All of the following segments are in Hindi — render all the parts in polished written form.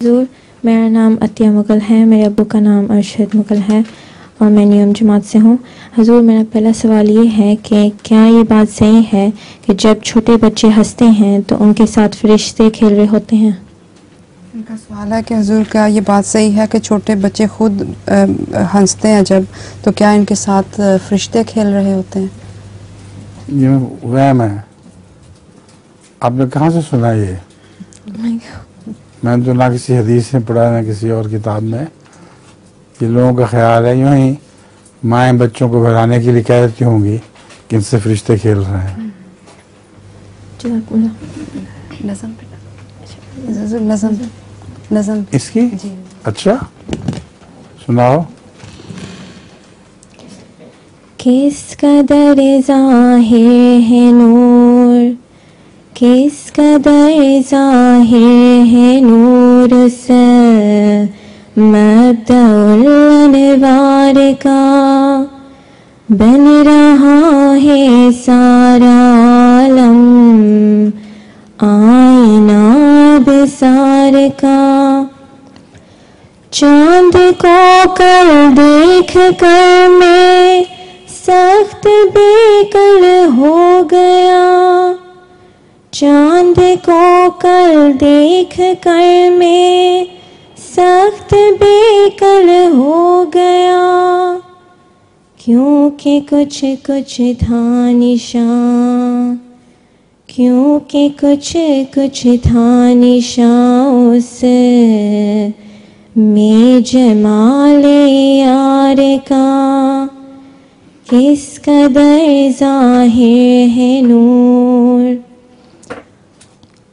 हुज़ूर, मेरा नाम अतिया मुग़ल है। मेरे अब्बू का नाम अरशद मुग़ल है और मैं नियम जमात से हूँ। हुज़ूर, मेरा पहला सवाल ये है कि क्या ये बात सही है कि जब छोटे बच्चे हंसते हैं तो उनके साथ फरिश्ते खेल रहे होते हैं? इनका सवाल है कि हुज़ूर, क्या ये बात सही है कि छोटे बच्चे खुद हंसते हैं जब, तो क्या इनके साथ फरिश्ते खेल रहे होते हैं? ये वहम है। आपने कहाँ से सुना ये? मैंने तो ना किसी हदीस में पढ़ा ना किसी और किताब में। ये लोगों का ख्याल है, यूँ ही माएँ बच्चों को बहलाने के लिए कह देती होंगी कि इनसे फरिश्ते खेल रहे हैं। नज़म इसकी अच्छा सुनाओ। किस कदर ज़ाहिर है नूर, किस कदर ज़ाहिर है नूर से मब्दउल अनवार का, बन रहा है सारा आलम आईना बेसार का। चांद को कल देख कर मैं सख्त बेकल हो गया, चांद को कल देख कर मैं सख्त बेकल हो गया, क्योंकि कुछ कुछ था निशान, क्योंकि कुछ कुछ था निशान उस में जमाले यार का। किस कदर ज़ाहिर है नूर,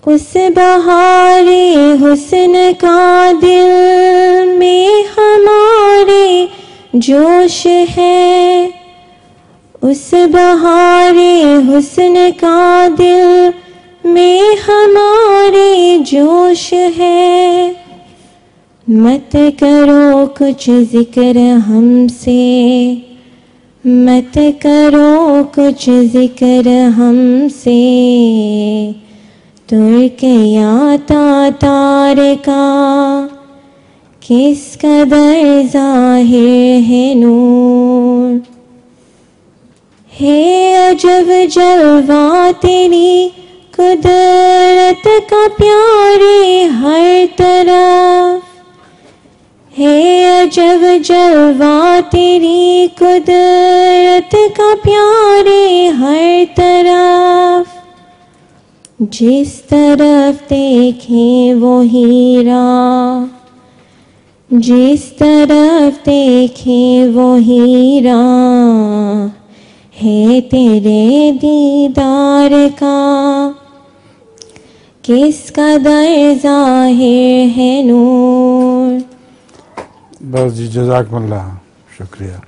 उस बहारे हुस्न का दिल में हमारे जोश है, उस बहारे हुस्न का दिल में हमारे जोश है। मत करो कुछ जिक्र हमसे, मत करो कुछ जिक्र हमसे, तुर्क या तातार का। किस कदर ज़ाहिर है नूर, है अजब जलवा तेरी कुदरत का प्यारे हर तरफ, है अजब जलवा तेरी कुदरत का प्यारे हर तरफ। जिस तरफ देखें वो हीरा, जिस तरफ देखें वो हीरा, है तेरे दीदार का। किस कदर ज़ाहिर है नूर। बस जी, जज़ाकल्लाह, शुक्रिया।